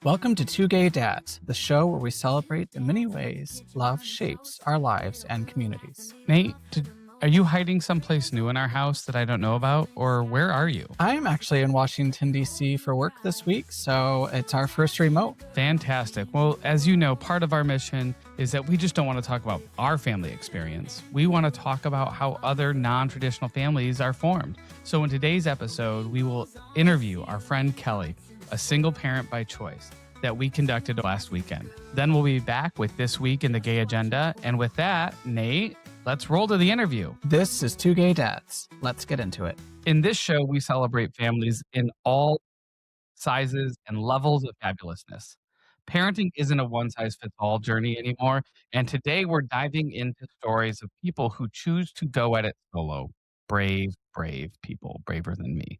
Welcome to Two Gay Dads, the show where we celebrate the many ways love shapes our lives and communities. Nate, are you hiding someplace new in our house that I don't know about? Or where are you? I am actually in Washington, D.C. for work this week, so it's our first remote. Fantastic. Well, as you know, part of our mission is that we just don't want to talk about our family experience. We want to talk about how other non-traditional families are formed. So in today's episode, we will interview our friend Kelly, a single parent by choice, that we conducted last weekend. Then we'll be back with This Week in the Gay Agenda. And with that, Nate, let's roll to the interview. This is Two Gay Dads. Let's get into it. In this show, we celebrate families in all sizes and levels of fabulousness. Parenting isn't a one-size-fits-all journey anymore. And today we're diving into stories of people who choose to go at it solo. Brave people, braver than me.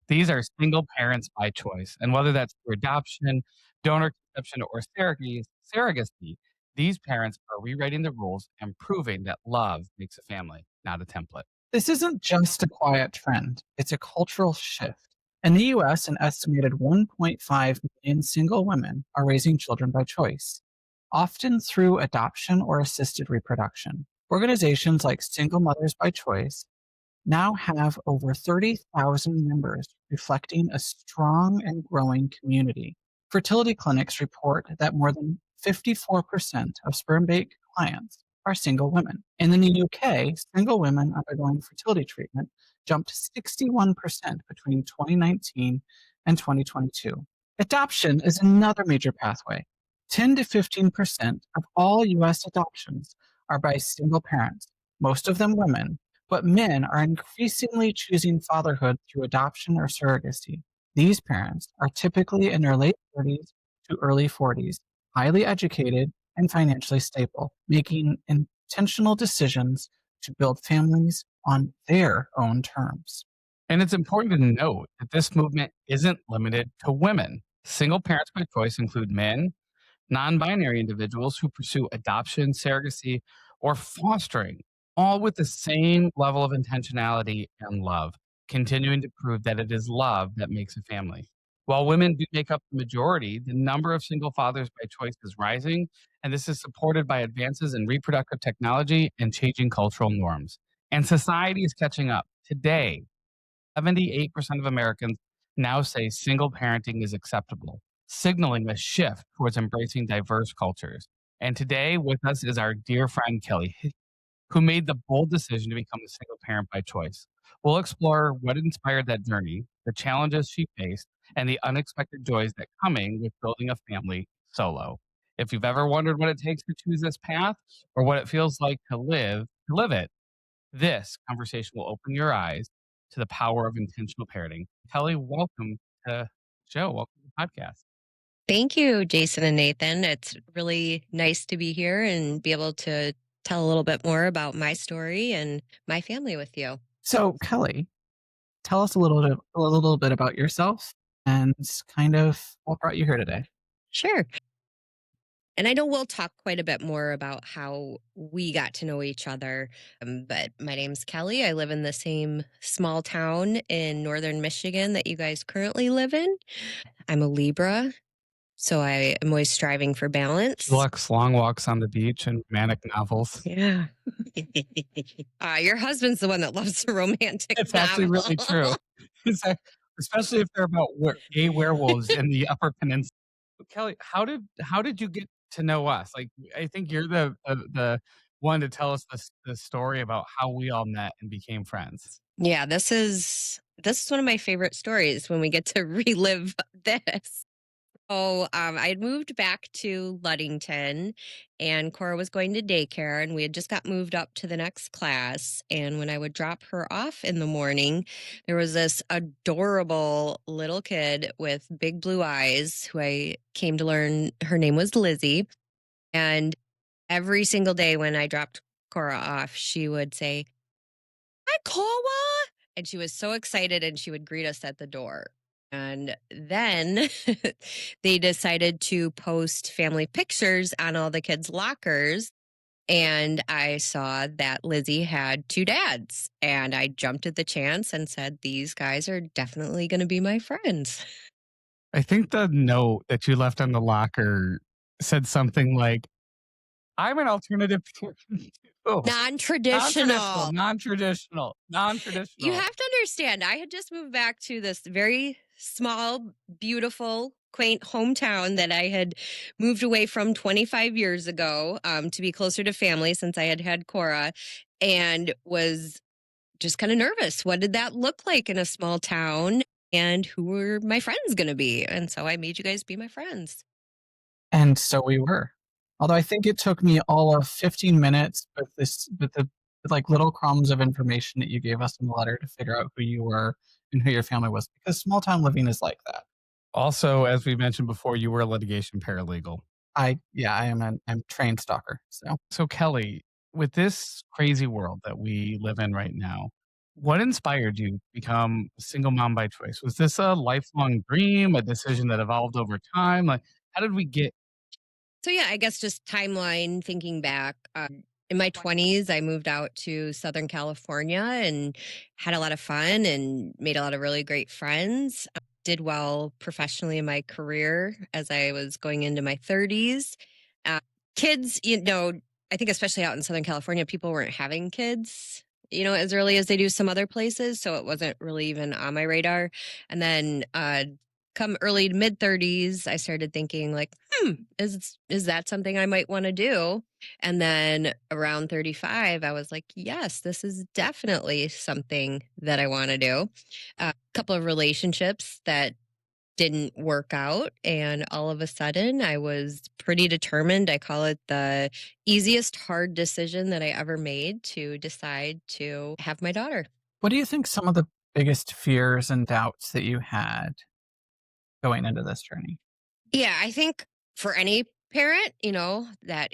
These are single parents by choice. And whether that's through adoption, donor conception, or surrogacy, these parents are rewriting the rules and proving that love makes a family, not a template. This isn't just a quiet trend, it's a cultural shift. In the US, an estimated 1.5 million single women are raising children by choice, often through adoption or assisted reproduction. Organizations like Single Mothers by Choice now have over 30,000 members, reflecting a strong and growing community. Fertility clinics report that more than 54% of sperm bank clients are single women. And in the UK, single women undergoing fertility treatment jumped 61% between 2019 and 2022. Adoption is another major pathway. 10 to 15% of all US adoptions are by single parents, most of them women, but men are increasingly choosing fatherhood through adoption or surrogacy. These parents are typically in their late 30s to early 40s, highly educated and financially stable, making intentional decisions to build families on their own terms. And it's important to note that this movement isn't limited to women. Single parents by choice include men, non-binary individuals who pursue adoption, surrogacy, or fostering, all with the same level of intentionality and love, continuing to prove that it is love that makes a family. While women do make up the majority, the number of single fathers by choice is rising, and this is supported by advances in reproductive technology and changing cultural norms. And society is catching up. Today, 78% of Americans now say single parenting is acceptable, signaling a shift towards embracing diverse cultures. And today with us is our dear friend Kelly, who made the bold decision to become a single parent by choice. We'll explore what inspired that journey, the challenges she faced, and the unexpected joys that coming with building a family solo. If you've ever wondered what it takes to choose this path or what it feels like to live it, this conversation will open your eyes to the power of intentional parenting. Kelly, welcome to the show. Welcome to the podcast. Thank you, Jason and Nathan. It's really nice to be here and be able to tell a little bit more about my story and my family with you. So, Kelly, tell us a little bit about yourself and kind of what brought you here today. Sure. And I know we'll talk quite a bit more about how we got to know each other. But my name's Kelly. I live in the same small town in northern Michigan that you guys currently live in. I'm a Libra, so I am always striving for balance. Lux, long walks on the beach and romantic novels. Yeah. Your husband's the one that loves the romantic It's actually really true. Especially if they're about gay werewolves in the Upper Peninsula. Kelly, how did you get to know us? Like, I think you're the one to tell us the story about how we all met and became friends. Yeah, this is one of my favorite stories when we get to relive this. So I had moved back to Ludington, and Cora was going to daycare, and we had just got moved up to the next class. And when I would drop her off in the morning, there was this adorable little kid with big blue eyes who I came to learn her name was Lizzie. And every single day when I dropped Cora off, she would say, "Hi, Cora." And she was so excited, and she would greet us at the door. And then they decided to post family pictures on all the kids' lockers. And I saw that Lizzie had two dads. And I jumped at the chance and said, these guys are definitely going to be my friends. I think the note that you left on the locker said something like, "I'm an alternative parent too." Non-traditional, Non-traditional. non-traditional, You non-traditional. have to understand, I had just moved back to this very small, beautiful, quaint hometown that I had moved away from 25 years ago, to be closer to family since I had had Cora, and was just kind of nervous. What did that look like in a small town? And who were my friends going to be? And so I made you guys be my friends. And so we were. Although I think it took me all of 15 minutes with the like little crumbs of information that you gave us in the letter to figure out who you were and who your family was, because small town living is like that. Also, as we mentioned before, you were a litigation paralegal. I'm trained stalker. So So, Kelly, with this crazy world that we live in right now, what inspired you to become a single mom by choice? Was this a lifelong dream, a decision that evolved over time? Like, how did we get So yeah, I guess just timeline thinking back. In my 20s, I moved out to Southern California and had a lot of fun and made a lot of really great friends. Did well professionally in my career as I was going into my 30s. Uh, Kids, I think especially out in Southern California, people weren't having kids, as early as they do some other places. So it wasn't really even on my radar. And then come early to mid 30s, I started thinking like, is that something I might want to do? And then around 35, I was like, yes, this is definitely something that I want to do. A couple of relationships that didn't work out. And all of a sudden, I was pretty determined. I call it the easiest hard decision that I ever made to decide to have my daughter. what do you think some of the biggest fears and doubts that you had going into this journey? Yeah, I think for any parent, that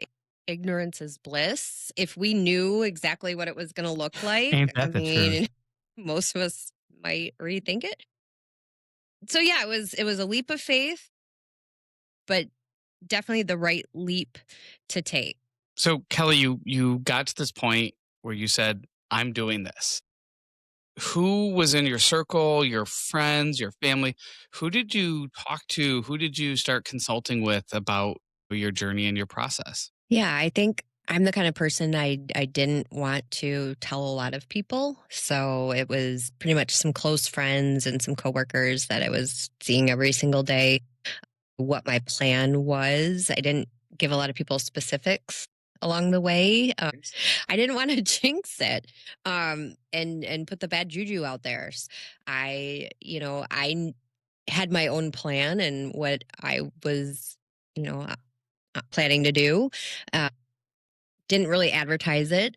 ignorance is bliss. If we knew exactly what it was going to look like, ain't I that the truth? mean, most of us might rethink it. So yeah, it was a leap of faith, but definitely the right leap to take. So, Kelly, you got to this point where you said, "I'm doing this." Who was in your circle, your friends, your family? Who did you talk to? Who did you start consulting with about your journey and your process? Yeah, I think I'm the kind of person I didn't want to tell a lot of people. So it was pretty much some close friends and some coworkers that I was seeing every single day what my plan was. I didn't give a lot of people specifics along the way. I didn't want to jinx it, and put the bad juju out there. I had my own plan and what I was, planning to do. Uh, didn't really advertise it,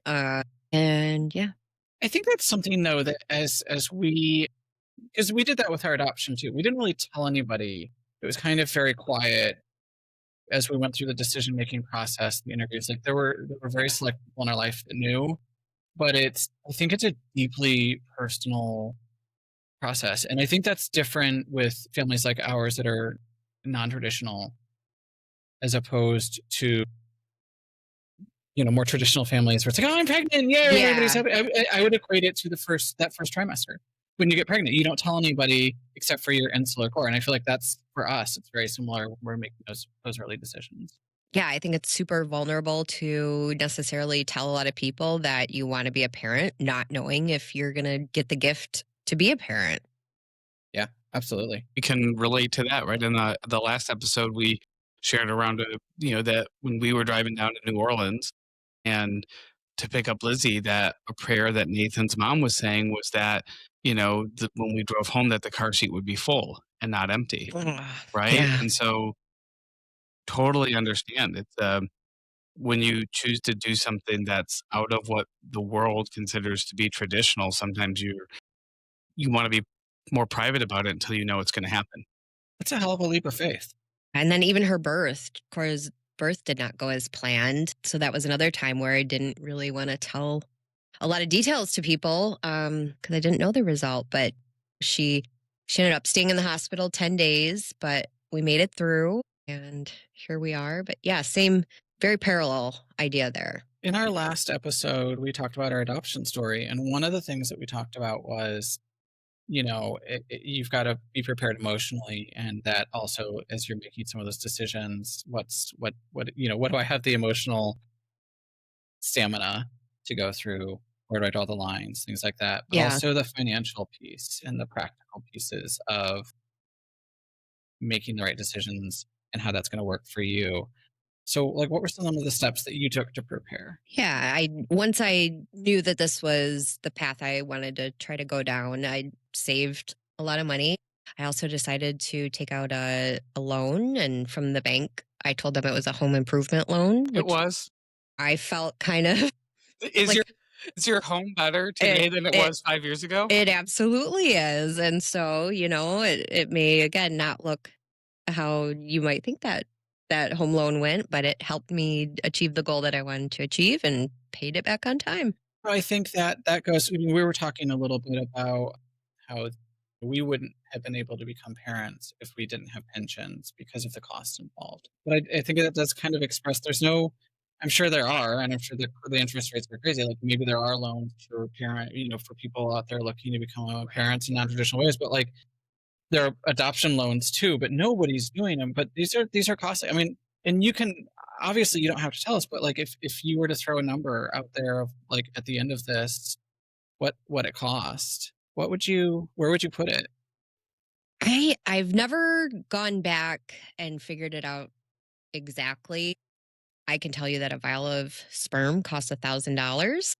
and yeah. I think that's something though that as we because we did that with our adoption too. We didn't really tell anybody. It was kind of very quiet as we went through the decision making process, the interviews. Like there were very select people in our life that knew, but I think it's a deeply personal process, and I think that's different with families like ours that are non-traditional as opposed to more traditional families where it's like, oh, I'm pregnant, yay, everybody's Yeah. happy. I would equate it to that first trimester. When you get pregnant, you don't tell anybody except for your insular core, and I feel like that's for us. It's very similar. We're making those early decisions. Yeah, I think it's super vulnerable to necessarily tell a lot of people that you want to be a parent, not knowing if you're going to get the gift to be a parent. Yeah, absolutely. We can relate to that, right? In the last episode, we shared around, that when we were driving down to New Orleans and to pick up Lizzie, that a prayer that Nathan's mom was saying was that, when we drove home, that the car seat would be full and not empty, Ugh, right? yeah. And so, totally understand. It's when you choose to do something that's out of what the world considers to be traditional, sometimes you want to be more private about it until you know it's going to happen. It's a hell of a leap of faith. And then even her birth, Cora's birth did not go as planned. So that was another time where I didn't really want to tell a lot of details to people because I didn't know the result. But she she ended up staying in the hospital 10 days, but we made it through and here we are. But yeah, same, very parallel idea there. In our last episode, we talked about our adoption story, and one of the things that we talked about was you've got to be prepared emotionally, and that also as you're making some of those decisions, what do I have the emotional stamina to go through? Where do I draw the lines? Things like that. But Yeah. also the financial piece and the practical pieces of making the right decisions and how that's going to work for you. So, like, what were some of the steps that you took to prepare? Yeah, I once I knew that this was the path I wanted to try to go down, I saved a lot of money. I also decided to take out a loan, and from the bank, I told them it was a home improvement loan, It which was. I felt kind of Is your like is your home better it today than it it was 5 years ago? it absolutely is. And so, it may again not look how you might think that that home loan went, but it helped me achieve the goal that I wanted to achieve and paid it back on time. I think that goes. I mean, we were talking a little bit about how we wouldn't have been able to become parents if we didn't have pensions because of the cost involved. But I think that does kind of express there's no. I'm sure there are, and I'm sure the interest rates are crazy. Like maybe there are loans for for people out there looking to become parents in non-traditional ways. But like there are adoption loans too, but nobody's doing them. But these are costly. I mean, and you can obviously you don't have to tell us, but like if you were to throw a number out there of like at the end of this, what it cost, where would you put it? I've never gone back and figured it out exactly. I can tell you that a vial of sperm costs $1,000,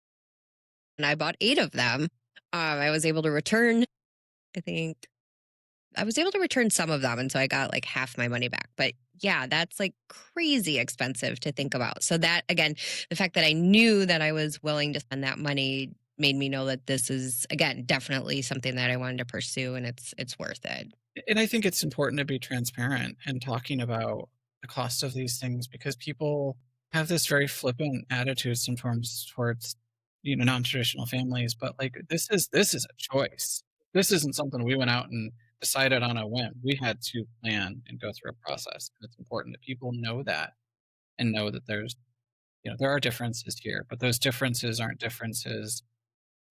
and I bought 8 of them. I was able to return, I think I was able to return some of them, and so I got like half my money back. But yeah, that's like crazy expensive to think about. So that again, the fact that I knew that I was willing to spend that money made me know that this is again definitely something that I wanted to pursue, and it's worth it. And I think it's important to be transparent and talking about the cost of these things because people have this very flippant attitude sometimes towards, non-traditional families, but like this is a choice. This isn't something we went out and decided on a whim. We had to plan and go through a process. And it's important that people know that and know that there are differences here, but those differences aren't differences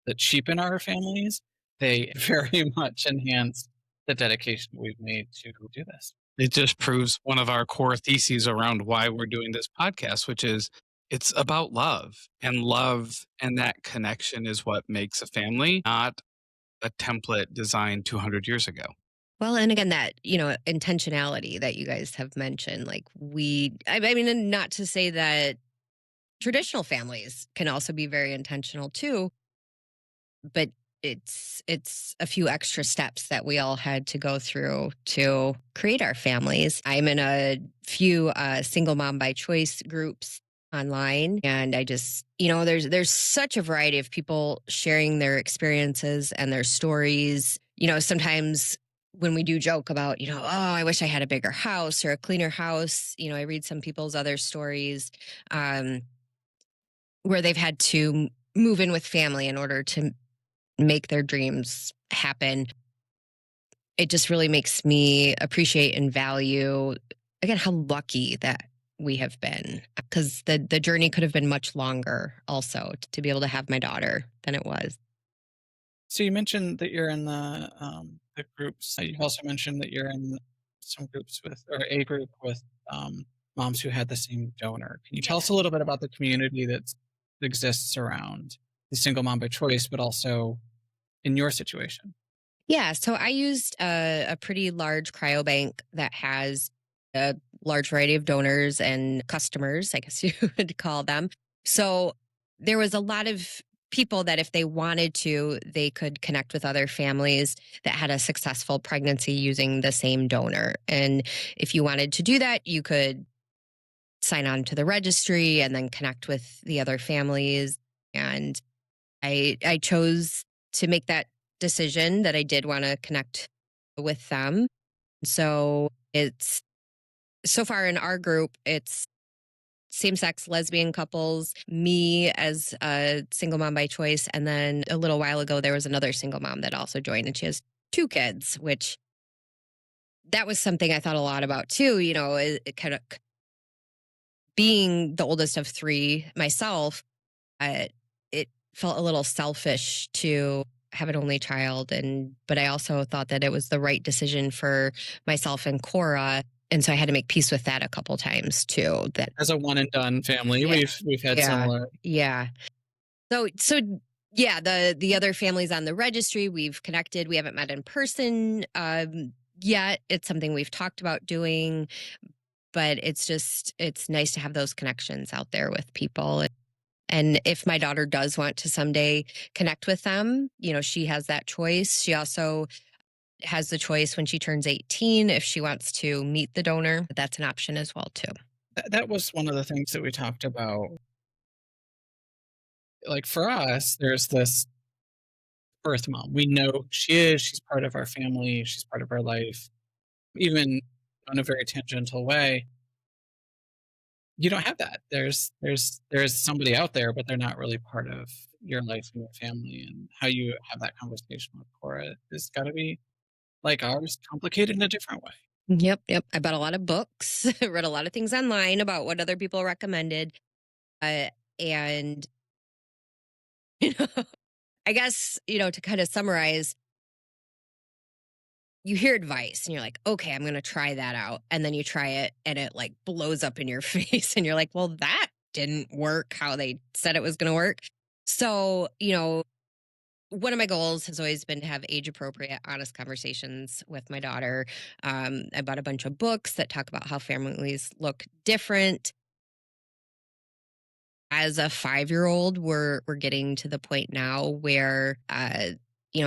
that cheapen our families. They very much enhance the dedication we've made to do this. It just proves one of our core theses around why we're doing this podcast, which is it's about love and that connection is what makes a family, not a template designed 200 years ago. Well, and again, that intentionality that you guys have mentioned, like I mean, and not to say that traditional families can also be very intentional too, but it's a few extra steps that we all had to go through to create our families. I'm in a few single mom by choice groups online, and I just there's such a variety of people sharing their experiences and their stories. Sometimes when we do joke about oh, I wish I had a bigger house or a cleaner house, I read some people's other stories, um, where they've had to move in with family in order to make their dreams happen. It just really makes me appreciate and value again how lucky that we have been, because the journey could have been much longer also to be able to have my daughter than it was. So you mentioned that you're in the groups. You also mentioned that you're in some groups with, or a group with moms who had the same donor. Can you tell us a little bit about the community that exists around the single mom by choice, but also in your situation? Yeah, so I used a pretty large cryobank that has a large variety of donors and customers, I guess you would call them. So there was a lot of people that if they wanted to, they could connect with other families that had a successful pregnancy using the same donor. And if you wanted to do that, you could sign on to the registry and then connect with the other families. And I chose to make that decision that I did want to connect with them. So it's so far in our group, it's same sex lesbian couples, me as a single mom by choice. And then a little while ago, there was another single mom that also joined, and she has 2 kids, which that was something I thought a lot about too. It kind of being the oldest of 3 myself, it felt a little selfish to have an only child, but I also thought that it was the right decision for myself and Cora, and so I had to make peace with that a couple times too. That As a one and done family, yeah, we've had yeah, similar. yeah. So yeah, the other families on the registry, we've connected. We haven't met in person yet. It's something we've talked about doing, but it's nice to have those connections out there with people. And if my daughter does want to someday connect with them, she has that choice. She also has the choice when she turns 18 if she wants to meet the donor. That's an option as well too. That was one of the things that we talked about. Like for us, there's this birth mom. We know who she is. She's part of our family. She's part of our life. Even in a very tangential way, you don't have that. There's somebody out there, but they're not really part of your life and your family. And how you have that conversation with Cora is got to be like ours, complicated in a different way. Yep, yep. I bought a lot of books, read a lot of things online about what other people recommended. And, you know, I guess, to kind of summarize, you hear advice and you're like, okay, I'm going to try that out. And then you try it and it like blows up in your face. And you're like, well, that didn't work how they said it was going to work. So, one of my goals has always been to have age appropriate, honest conversations with my daughter. I bought a bunch of books that talk about how families look different. As a 5-year-old, we're getting to the point now where I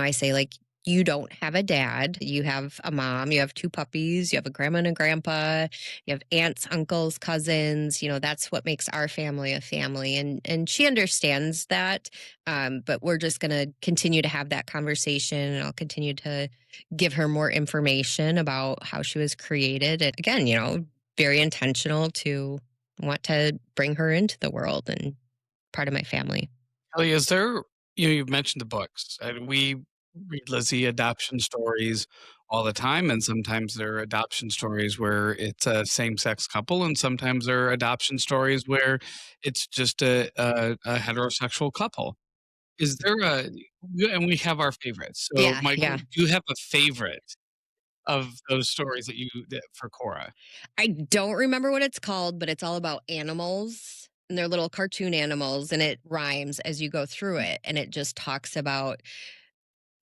say like, you don't have a dad, you have a mom, you have 2 puppies, you have a grandma and a grandpa, you have aunts, uncles, cousins. That's what makes our family a family, and she understands that. But we're just going to continue to have that conversation, and I'll continue to give her more information about how she was created, and again, very intentional to want to bring her into the world and part of my family. Kelly, is there, you've mentioned the books, and we read Lizzie adoption stories all the time, and sometimes there are adoption stories where it's a same-sex couple, and sometimes there are adoption stories where it's just a heterosexual couple. Is there a, and we have our favorites. So, Yeah, Michael, yeah. do you have a favorite of those stories that for Cora? I don't remember what it's called, but it's all about animals. And they're little cartoon animals, and it rhymes as you go through it. And it just talks about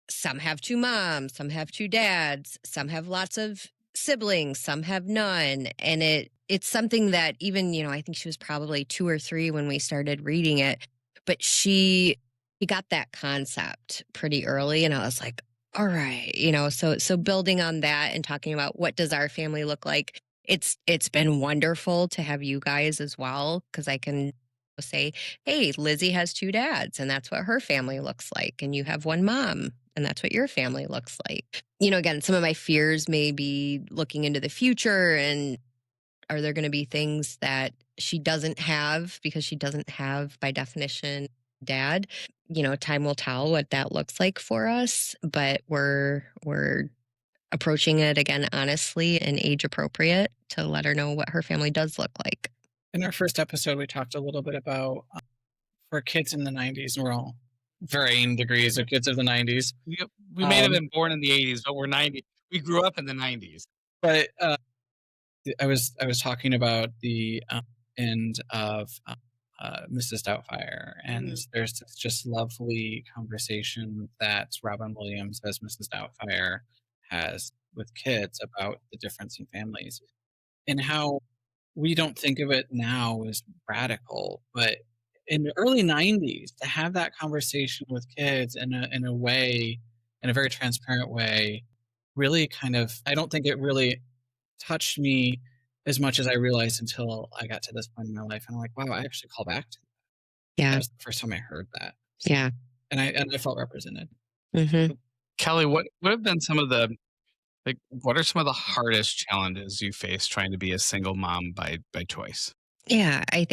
some have 2 moms, some have 2 dads, some have lots of siblings, some have none. And it's something that even, I think she was probably 2 or 3 when we started reading it, but he got that concept pretty early, and I was like, all right, so building on that and talking about what does our family look like. It's been wonderful to have you guys as well, because I can say, hey, Lizzie has 2 dads, and that's what her family looks like. And you have 1 mom, and that's what your family looks like. Again, some of my fears may be looking into the future, and are there going to be things that she doesn't have because she doesn't have, by definition, dad? Time will tell what that looks like for us, but we're approaching it again honestly and age appropriate to let her know what her family does look like. In our first episode, we talked a little bit about for kids in the 90s, and we're all varying degrees of kids of the 90s. We may have Um, been born in the 80s, but we're 90. We grew up in the 90s. but I was talking about the end of Mrs. Doubtfire, and there's this just lovely conversation that Robin Williams as Mrs. Doubtfire has with kids about the difference in families and how we don't think of it now as radical, but in the early 90s to have that conversation with kids in a way, in a very transparent way, really kind of, I don't think it really touched me as much as I realized until I got to this point in my life. And I'm like, wow, I actually call back to that Yeah. was the first time I heard that. So, Yeah. and I felt represented. Hmm. Kelly, what have been some of the, like, what are some of the hardest challenges you face trying to be a single mom by choice? Yeah. I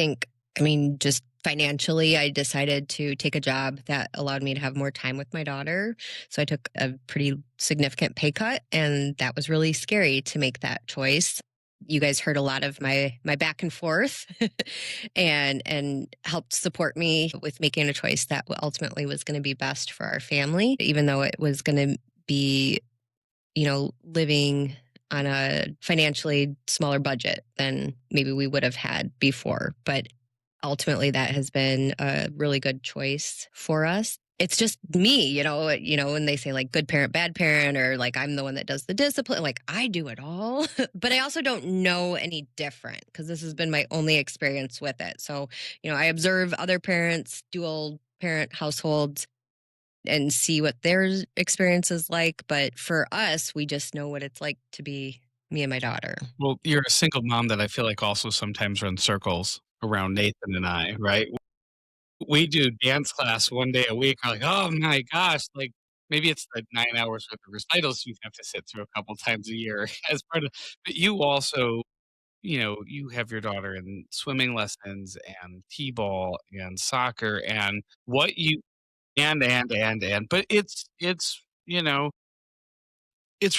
mean, just financially, I decided to take a job that allowed me to have more time with my daughter. So I took a pretty significant pay cut, and that was really scary to make that choice. You guys heard a lot of my back and forth and helped support me with making a choice that ultimately was going to be best for our family, even though it was going to be, living on a financially smaller budget than maybe we would have had before. But ultimately, that has been a really good choice for us. It's just me, when they say like good parent, bad parent, or like I'm the one that does the discipline, like I do it all. But I also don't know any different because this has been my only experience with it. So, I observe other parents, dual parent households, and see what their experience is like. But for us, we just know what it's like to be me and my daughter. Well, you're a single mom that I feel like also sometimes runs circles around Nathan and I, right? We do dance class one day a week. I'm like, oh my gosh, like maybe it's the 9 hours worth of recitals you have to sit through a couple times a year as part of. But you also, you have your daughter in swimming lessons and t-ball and soccer and what you but it's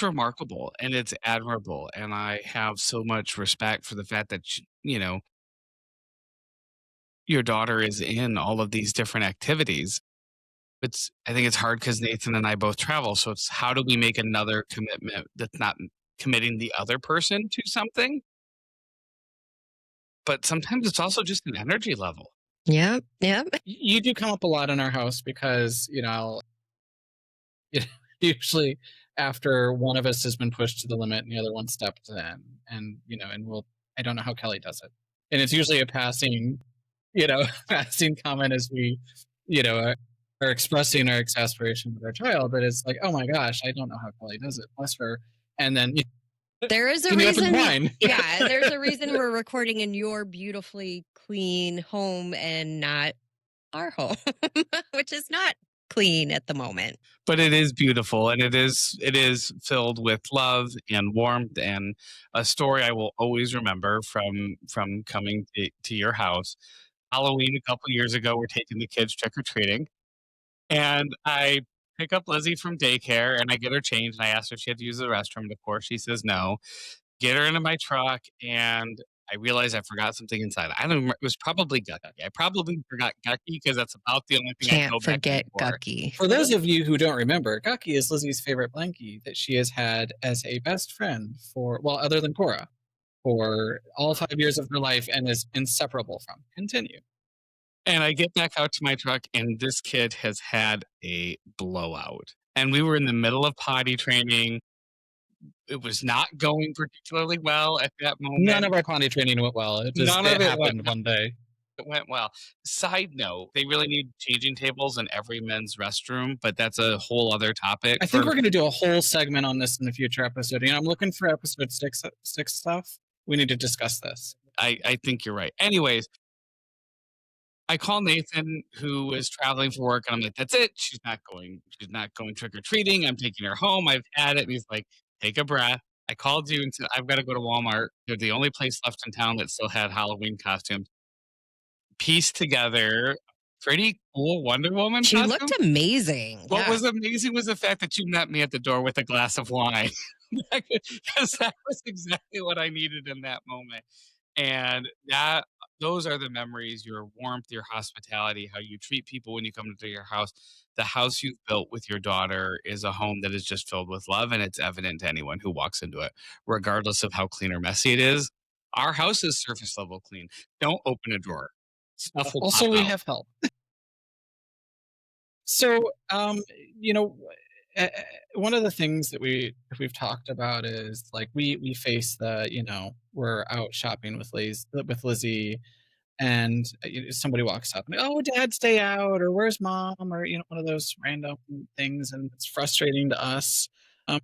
remarkable and it's admirable, and I have so much respect for the fact that your daughter is in all of these different activities. I think it's hard because Nathan and I both travel, so it's how do we make another commitment that's not committing the other person to something? But sometimes it's also just an energy level. Yeah, yeah. You do come up a lot in our house because, usually after one of us has been pushed to the limit and the other one steps in, and, I don't know how Kelly does it. And it's usually a passing, passing comment as we, are expressing our exasperation with our child, but it's like, oh my gosh, I don't know how Kelly does it. Bless her. And then There is a can you up and reason. whine? Yeah, there's a reason we're recording in your beautifully clean home and not our home, which is not clean at the moment. But it is beautiful, and it is filled with love and warmth and a story I will always remember from coming to your house. Halloween a couple years ago, we're taking the kids trick or treating, and I pick up Lizzie from daycare, and I get her changed, and I asked her if she had to use the restroom, and of course she says no. Get her into my truck, and I realized I forgot something inside. I don't remember, it was probably Gucky. I probably forgot Gucky because that's about the only thing I Can't go back in forget for. Gucky. For those of you who don't remember, Gaki is Lizzie's favorite blankie that she has had as a best friend for, well, other than Cora, for all 5 years of her life and is inseparable from. Continue. And I get back out to my truck, and this kid has had a blowout. And we were in the middle of potty training. It was not going particularly well at that None moment. of our potty training went well. None It of it went happened one day. it went well. Side note, they really need changing tables in every men's restroom, but that's a whole other topic I think for we're going to do a whole segment on this in the future episode. I'm looking for episode six stuff. We need to discuss this. I think you're right. Anyways, I call Nathan, who is traveling for work, and I'm like, "That's it. She's not going trick or treating. I'm taking her home. I've had it." And he's like, "Take a breath." I called you and said, "I've got to go to Walmart. They're the only place left in town that still had Halloween costumes." Pieced together pretty cool Wonder Woman She looked costume. amazing. What Yeah. was amazing was the fact that you met me at the door with a glass of wine, because that was exactly what I needed in that moment. And those are the memories, your warmth, your hospitality, how you treat people when you come into your house. The house you've built with your daughter is a home that is just filled with love, and it's evident to anyone who walks into it, regardless of how clean or messy it is. Our house is surface level clean. Don't open a drawer. Stuff will pop Also, we out. have help. So, you know, one of the things that we've talked about is like we face the, we're out shopping with Lizzie, and somebody walks up and, oh, Dad's day out, or where's Mom, or one of those random things, and it's frustrating to us. Um,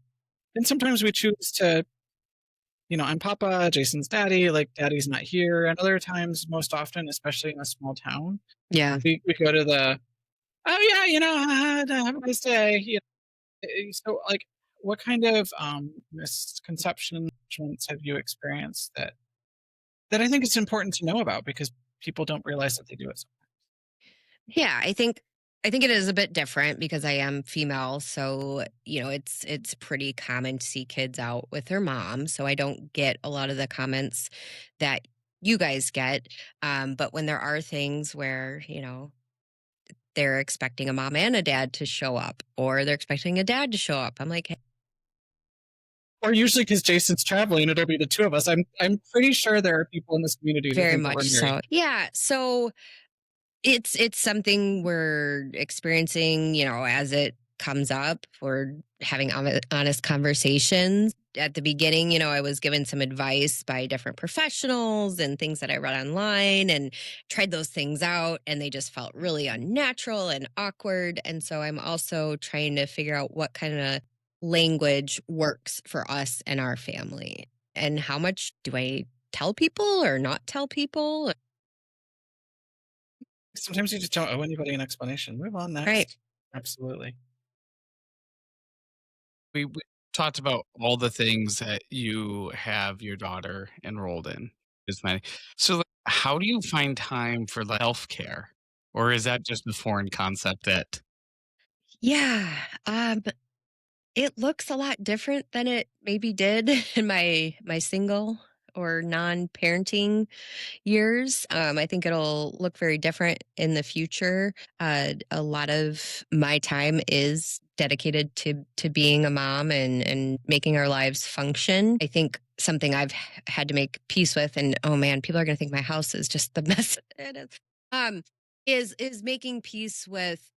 and sometimes we choose to, I'm Papa, Jason's daddy, like Daddy's not here, and other times, most often, especially in a small town, Yeah. we go to the, oh yeah, have a nice day. So, like, what kind of misconceptions have you experienced that I think it's important to know about because people don't realize that they do it. Yeah. I think I think it is a bit different because I am female, so, it's pretty common to see kids out with their mom, so I don't get a lot of the comments that you guys get, but when there are things where, they're expecting a mom and a dad to show up, or they're expecting a dad to show up, I'm like, "Hey." Or usually because Jason's traveling, it'll be the two of us. I'm pretty sure there are people in this community who Very think that we're much married. so. Yeah, so it's something we're experiencing, as it comes up. We're having honest conversations. At the beginning, I was given some advice by different professionals and things that I read online and tried those things out, and they just felt really unnatural and awkward. And so I'm also trying to figure out what kind of language works for us and our family. And how much do I tell people or not tell people? Sometimes you just don't owe anybody an explanation. Move on Right. next. Absolutely. We talked about all the things that you have your daughter enrolled in. Is my so like, how do you find time for like self care, or is that just a foreign concept that Yeah. It looks a lot different than it maybe did in my single or non-parenting years. I think it'll look very different in the future. A lot of my time is dedicated to being a mom and making our lives function. I think something I've had to make peace with, and oh man, people are going to think my house is just the mess it is. Um, is making peace with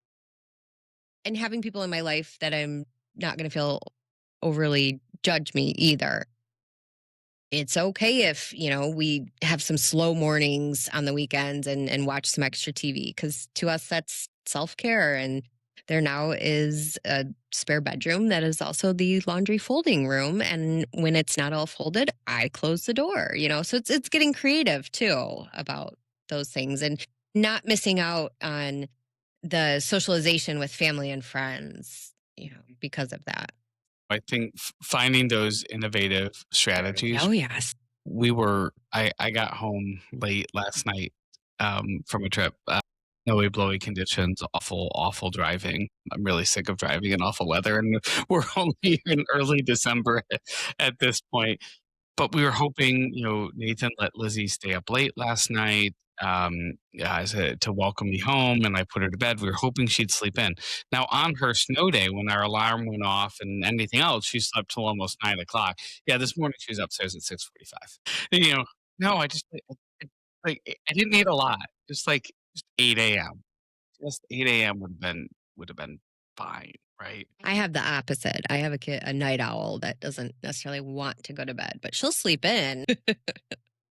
and having people in my life that I'm not going to feel overly judge me either. It's okay if, we have some slow mornings on the weekends and watch some extra TV because to us that's self-care. And there now is a spare bedroom that is also the laundry folding room. And when it's not all folded, I close the door, So it's getting creative too about those things and not missing out on the socialization with family and friends, because of that. I think finding those innovative Oh, strategies. yes. I got home late last night from a trip. Snowy, blowy conditions, awful driving. I'm really sick of driving in awful weather, and we're only in early December at this point. But we were hoping, Nathan let Lizzie stay up late last night, to welcome me home, and I put her to bed. We were hoping she'd sleep in. Now, on her snow day, when our alarm went off and anything else, she slept till almost 9 o'clock. Yeah, this morning she was upstairs at 6:45. No, I didn't need a lot. Just 8 a.m. Just 8 a.m. would have been fine, right? I have the opposite. I have a night owl that doesn't necessarily want to go to bed, but she'll sleep in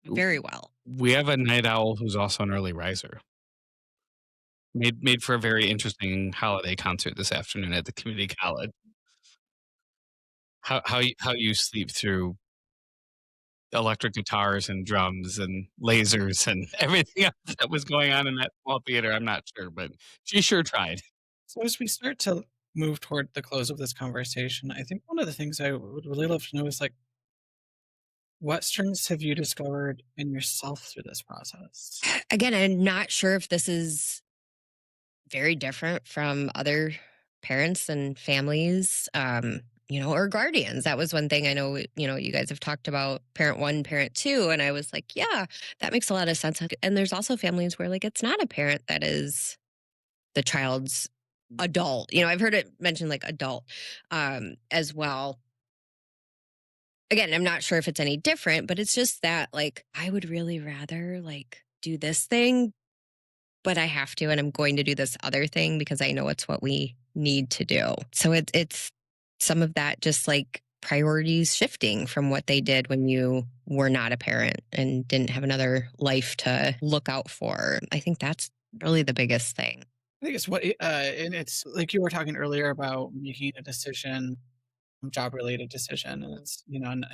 very well. We have a night owl who's also an early riser. Made for a very interesting holiday concert this afternoon at the community college. How you sleep through electric guitars and drums and lasers and everything else that was going on in that small theater, I'm not sure, but she sure tried. So as we start to move toward the close of this conversation, I think one of the things I would really love to know is like, what strengths have you discovered in yourself through this process? Again, I'm not sure if this is very different from other parents and families, or guardians. That was one thing I know, you guys have talked about parent one, parent two. And I was like, yeah, that makes a lot of sense. And there's also families where like it's not a parent that is the child's adult. I've heard it mentioned like adult as well. Again, I'm not sure if it's any different, but it's just that like I would really rather like do this thing, but I have to, and I'm going to do this other thing because I know it's what we need to do. So it's some of that just like priorities shifting from what they did when you were not a parent and didn't have another life to look out for. I think that's really the biggest thing. I think it's and it's like you were talking earlier about making a decision, job related decision, and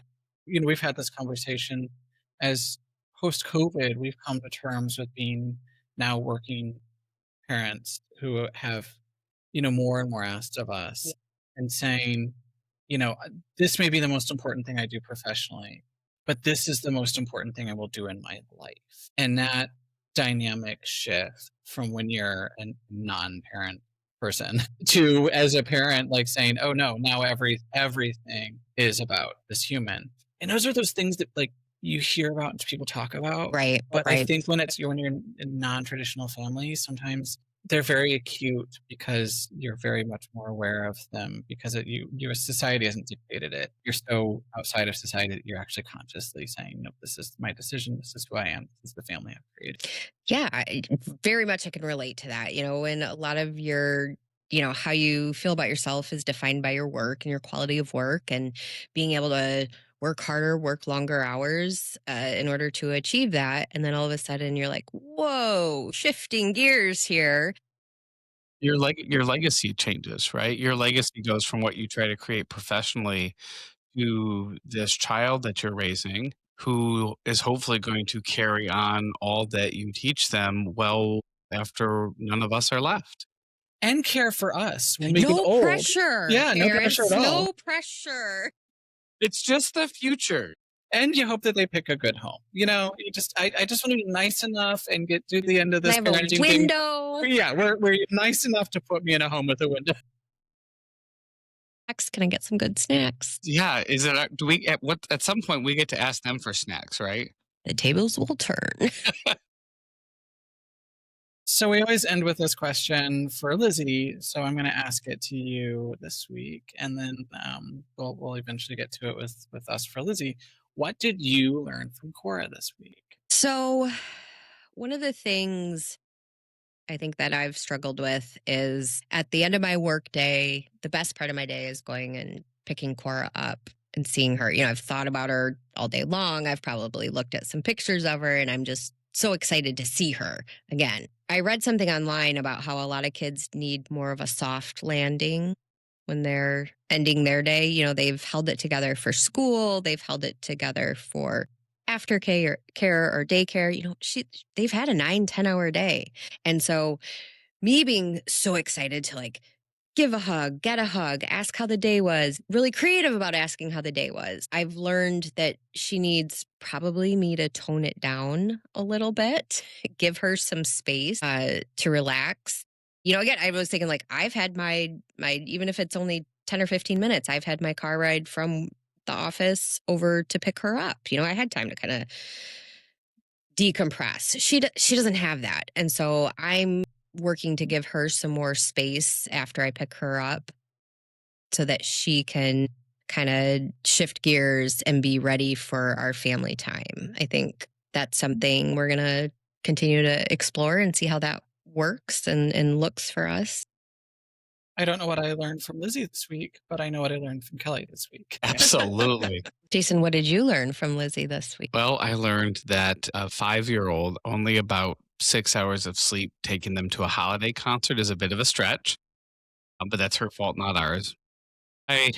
we've had this conversation as post COVID, we've come to terms with being now working parents who have more and more asked of us and saying, this may be the most important thing I do professionally, but this is the most important thing I will do in my life. And that dynamic shift from when you're a non-parent person to as a parent, like saying, "Oh no, now everything is about this human." And those are those things that like you hear about and people talk about. Right, But I right. think when you're in non-traditional families, sometimes they're very acute because you're very much more aware of them because your society hasn't dictated it. You're so outside of society that you're actually consciously saying, "No, this is my decision. This is who I am. This is the family I've created." Yeah, very much I can relate to that, and a lot of your how you feel about yourself is defined by your work and your quality of work and being able to work harder, work longer hours in order to achieve that. And then all of a sudden you're like, whoa, shifting gears here. Your legacy changes, right? Your legacy goes from what you try to create professionally to this child that you're raising who is hopefully going to carry on all that you teach them well after none of us are left. And care for us when we get No old. pressure, Yeah, no pressure at parents, all. no pressure. It's just the future. And you hope that they pick a good home. You just I just wanna be nice enough and get to the end of And I this have a parenting thing. window. Yeah, where you're nice enough to put me in a home with a window. Can I get some good snacks? Yeah, is it do we at some point we get to ask them for snacks, right? The tables will turn. So we always end with this question for Lizzie, so I'm gonna ask it to you this week, and then, we'll eventually get to it with us for Lizzie. What did you learn from Cora this week? So, one of the things I think that I've struggled with is at the end of my work day, the best part of my day is going and picking Cora up and seeing her. I've thought about her all day long. I've probably looked at some pictures of her and I'm just so excited to see her again. I read something online about how a lot of kids need more of a soft landing when they're ending their day. They've held it together for school, they've held it together for after care or daycare. They've had a 9-10 hour day. And so me being so excited to like give a hug, get a hug, ask how the day was, really creative about asking how the day was. I've learned that she needs probably me to tone it down a little bit, give her some space to relax. Again, I was thinking like I've had my even if it's only 10 or 15 minutes, I've had my car ride from the office over to pick her up. I had time to kind of decompress. She doesn't have that. And so I'm working to give her some more space after I pick her up so that she can kind of shift gears and be ready for our family time. I think that's something we're going to continue to explore and see how that works and looks for us. I don't know what I learned from Lizzie this week, but I know what I learned from Kelly this week. Absolutely. Jason, what did you learn from Lizzie this week? Well, I learned that a 5-year-old only about 6 hours of sleep taking them to a holiday concert is a bit of a stretch, but that's her fault, not ours. I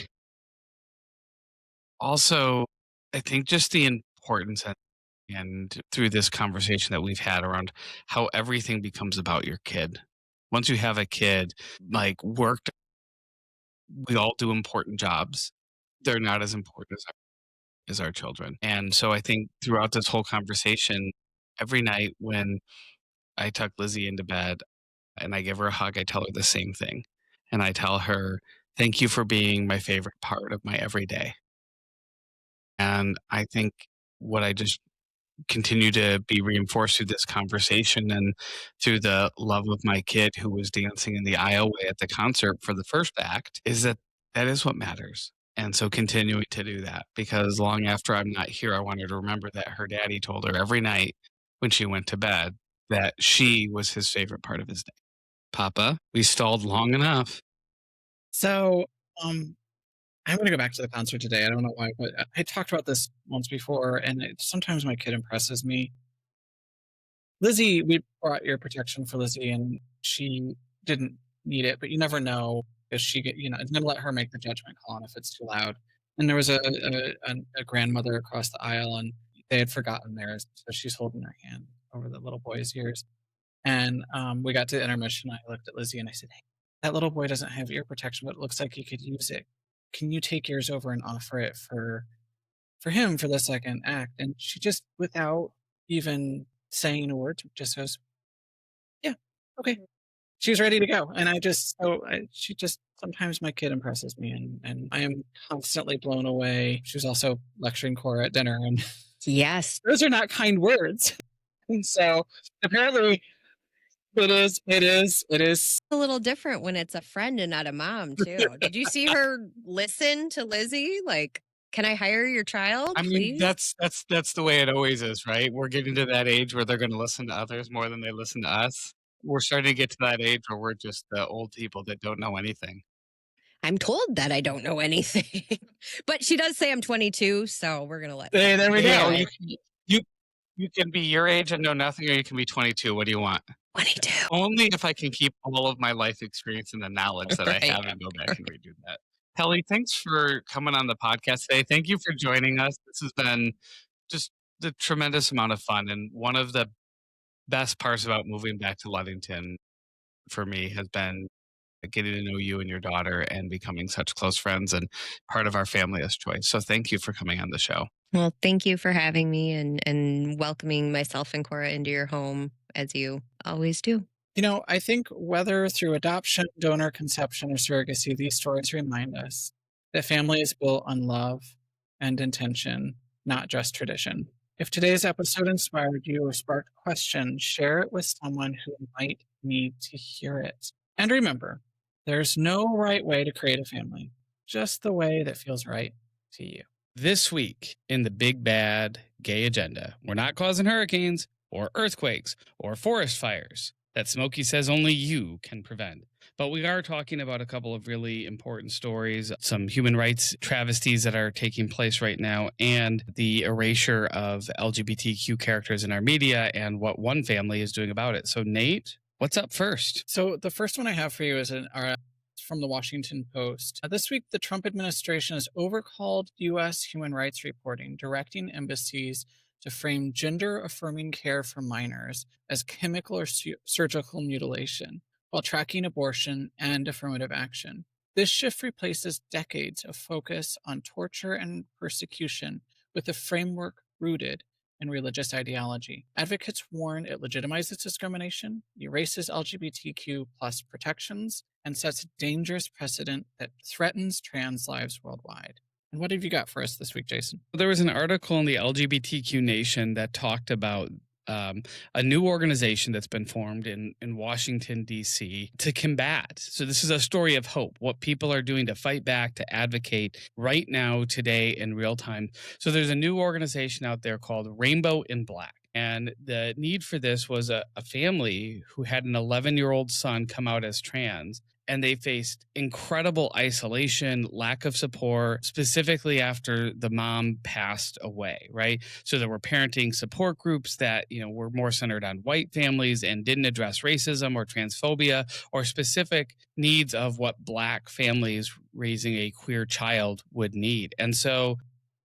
also, I think just the importance and through this conversation that we've had around how everything becomes about your kid. Once you have a kid, like work, we all do important jobs. They're not as important as our children. And so I think throughout this whole conversation, every night when I tuck Lizzie into bed and I give her a hug, I tell her the same thing. And I tell her, thank you for being my favorite part of my everyday. And I think what I just continue to be reinforced through this conversation and through the love of my kid who was dancing in the aisleway at the concert for the first act is that that is what matters. And so continuing to do that because long after I'm not here, I want her to remember that her daddy told her every night when she went to bed that she was his favorite part of his day. Papa, we stalled long enough. So, um, I'm gonna go back to the concert today. I don't know why, but I talked about this once before, and sometimes my kid impresses me. Lizzie, we brought ear protection for Lizzie, and she didn't need it, but you never know if it's gonna let her make the judgment call on if it's too loud. And there was a grandmother across the aisle, and they had forgotten theirs, so she's holding her hand over the little boy's ears. And we got to intermission. I looked at Lizzie and I said, "Hey, that little boy doesn't have ear protection, but it looks like he could use it. Can you take yours over and offer it for him for the second act?" And she just, without even saying a word, just goes, "Yeah, okay." She was ready to go, and she just sometimes my kid impresses me, and I am constantly blown away. She was also lecturing Cora at dinner, and Yes. those are not kind words. And so apparently it is A little different when it's a friend and not a mom, too. Did you see her listen to Lizzie? Like, "Can I hire your child, I mean, please?" that's the way it always is, right? We're getting to that age where they're gonna listen to others more than they listen to us. We're starting to get to that age where we're just the old people that don't know anything. I'm told that I don't know anything. But she does say I'm 22, so we're gonna let Hey, there we Yeah, or go. you can be your age and know nothing, or you can be 22. What do you want? 22. Only if I can keep all of my life experience and the knowledge that I Right. have and go back and redo that. Kelly, thanks for coming on the podcast today. Thank you for joining us. This has been just a tremendous amount of fun, and one of the best parts about moving back to Ludington for me has been getting to know you and your daughter and becoming such close friends and part of our family as choice. So thank you for coming on the show. Well, thank you for having me and welcoming myself and Cora into your home as you always do. I think whether through adoption, donor conception, or surrogacy, these stories remind us that family is built on love and intention, not just tradition. If today's episode inspired you or sparked questions, share it with someone who might need to hear it. And remember, there's no right way to create a family, just the way that feels right to you. This week in the big bad gay agenda, we're not causing hurricanes or earthquakes or forest fires that Smokey says only you can prevent. But we are talking about a couple of really important stories, some human rights travesties that are taking place right now, and the erasure of LGBTQ characters in our media and what one family is doing about it. So, Nate, what's up first? So the first one I have for you is from the Washington Post. This week, the Trump administration has overhauled U.S. human rights reporting, directing embassies to frame gender-affirming care for minors as chemical or surgical mutilation, while tracking abortion and affirmative action. This shift replaces decades of focus on torture and persecution with a framework rooted and religious ideology. Advocates warn it legitimizes discrimination, erases LGBTQ plus protections, and sets a dangerous precedent that threatens trans lives worldwide. And what have you got for us this week, Jason? There was an article in the LGBTQ Nation that talked about a new organization that's been formed in Washington, D.C. to combat. So, this is a story of hope, what people are doing to fight back, to advocate right now, today, in real time. So, there's a new organization out there called Rainbow in Black. And the need for this was a family who had an 11-year-old son come out as trans, and they faced incredible isolation, lack of support, specifically after the mom passed away, right? So there were parenting support groups that, were more centered on white families and didn't address racism or transphobia or specific needs of what Black families raising a queer child would need. And so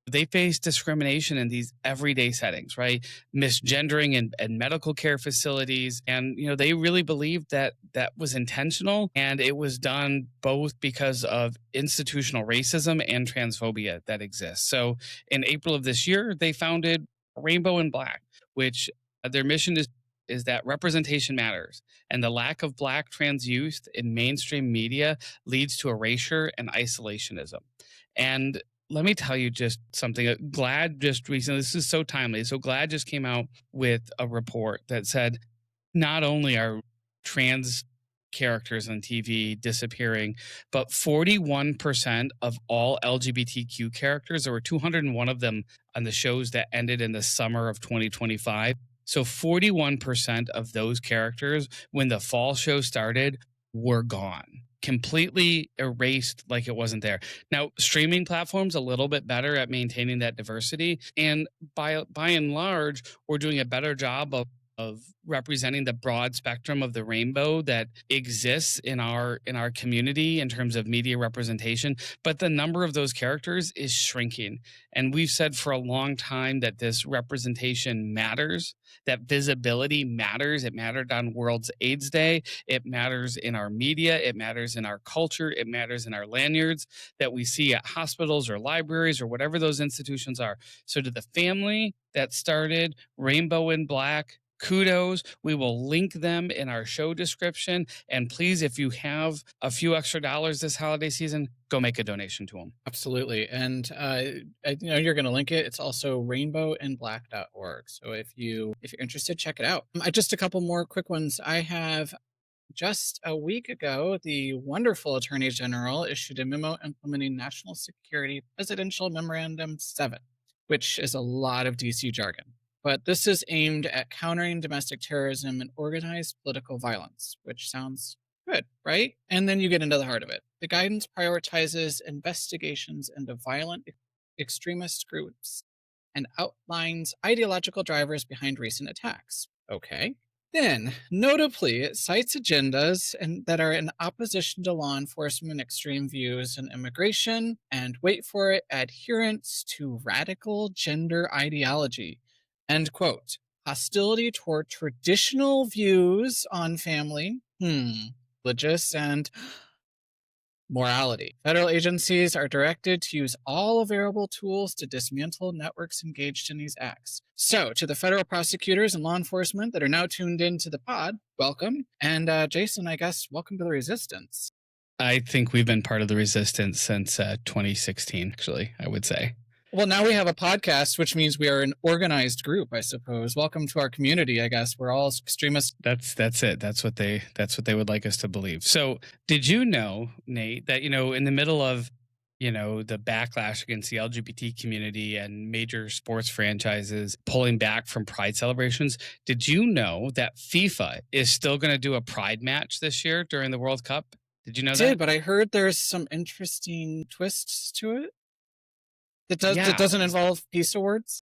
they face discrimination in these everyday settings, right? Misgendering in medical care facilities. And, they really believe that that was intentional, and it was done both because of institutional racism and transphobia that exists. So in April of this year, they founded Rainbow in Black, which their mission is that representation matters, and the lack of Black trans youth in mainstream media leads to erasure and isolationism. And let me tell you just something. GLAAD just recently, this is so timely. So GLAAD just came out with a report that said not only are trans characters on TV disappearing, but 41% of all LGBTQ characters, there were 201 of them on the shows that ended in the summer of 2025. So 41% of those characters, when the fall show started, were gone, completely erased, like it wasn't there. Now, streaming platforms a little bit better at maintaining that diversity, and by and large, we're doing a better job of representing the broad spectrum of the rainbow that exists in our community in terms of media representation. But the number of those characters is shrinking, and we've said for a long time that this representation matters, that visibility matters. It mattered on World's AIDS Day. It matters in our media. It matters in our culture. It matters in our lanyards that we see at hospitals or libraries or whatever those institutions are. So to the family that started Rainbow in Black, kudos. We will link them in our show description. And please, if you have a few extra dollars this holiday season, go make a donation to them. Absolutely. And you're going to link it. It's also rainbowandblack.org. So if you're interested, check it out. Just a couple more quick ones. I have just a week ago, the wonderful Attorney General issued a memo implementing National Security Presidential Memorandum 7, which is a lot of DC jargon. But this is aimed at countering domestic terrorism and organized political violence, which sounds good, right? And then you get into the heart of it. The guidance prioritizes investigations into violent extremist groups and outlines ideological drivers behind recent attacks. Okay. Then, notably, it cites agendas that are in opposition to law enforcement extreme views in immigration and, wait for it, adherence to radical gender ideology. End quote. Hostility toward traditional views on family, religious, and morality. Federal agencies are directed to use all available tools to dismantle networks engaged in these acts. So, to the federal prosecutors and law enforcement that are now tuned into the pod, welcome. And Jason, I guess, welcome to the resistance. I think we've been part of the resistance since 2016, actually, I would say. Well, now we have a podcast, which means we are an organized group, I suppose. Welcome to our community, I guess. We're all extremists. That's it. That's what they would like us to believe. So did you know, Nate, that, in the middle of, the backlash against the LGBT community and major sports franchises pulling back from Pride celebrations, did you know that FIFA is still going to do a Pride match this year during the World Cup? Did you know that? I did, but I heard there's some interesting twists to it. It doesn't involve peace awards?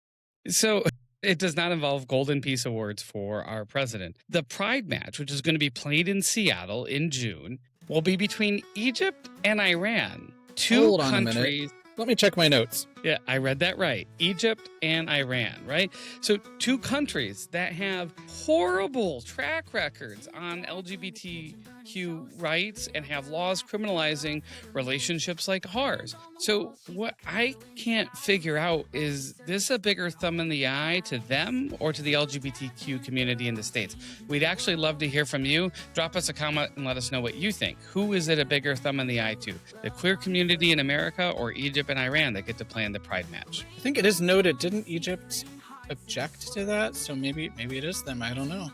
So it does not involve golden peace awards for our president. The Pride match, which is going to be played in Seattle in June, will be between Egypt and Iran. Two countries. A minute. Let me check my notes. Yeah, I read that right. Egypt and Iran, right? So two countries that have horrible track records on LGBTQ rights and have laws criminalizing relationships like ours. So what I can't figure out is this a bigger thumb in the eye to them or to the LGBTQ community in the States? We'd actually love to hear from you. Drop us a comment and let us know what you think. Who is it a bigger thumb in the eye to? The queer community in America or Egypt and Iran that get to play in the Pride match? I think it is noted. Didn't Egypt object to that? So maybe it is them. I don't know.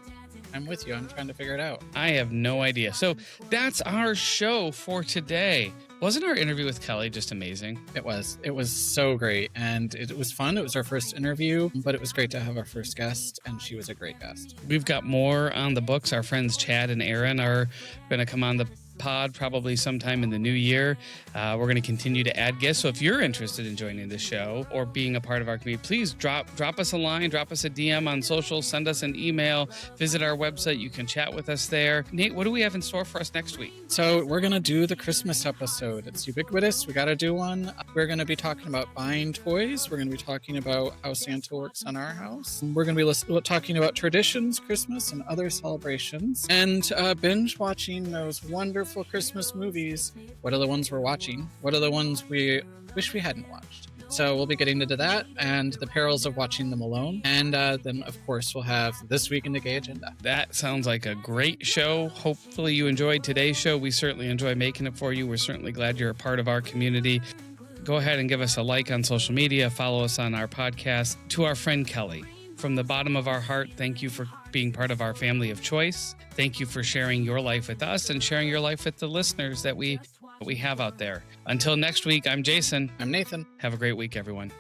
I'm with you. I'm trying to figure it out. I have no idea. So that's our show for today. Wasn't our interview with Kelly just amazing? It was. It was so great. And it was fun. It was our first interview, but it was great to have our first guest, and she was a great guest. We've got more on the books. Our friends Chad and Aaron are going to come on the pod probably sometime in the new year. We're going to continue to add guests. So if you're interested in joining the show or being a part of our community, please drop us a line, drop us a DM on social, send us an email, visit our website. You can chat with us there. Nate, what do we have in store for us next week? So we're going to do the Christmas episode. It's ubiquitous. We got to do one. We're going to be talking about buying toys. We're going to be talking about how Santa works on our house. We're going to be talking about traditions, Christmas, and other celebrations, and binge watching those wonderful Christmas movies. What are the ones we're watching? What are the ones we wish we hadn't watched? So we'll be getting into that and the perils of watching them alone. And then, of course, we'll have This Week in the Gay Agenda. That sounds like a great show. Hopefully you enjoyed today's show. We certainly enjoy making it for you. We're certainly glad you're a part of our community. Go ahead and give us a like on social media. Follow us on our podcast. To our friend Kelly, from the bottom of our heart, thank you for being part of our family of choice. Thank you for sharing your life with us and sharing your life with the listeners that we have out there. Until next week, I'm Jason. I'm Nathan. Have a great week, everyone.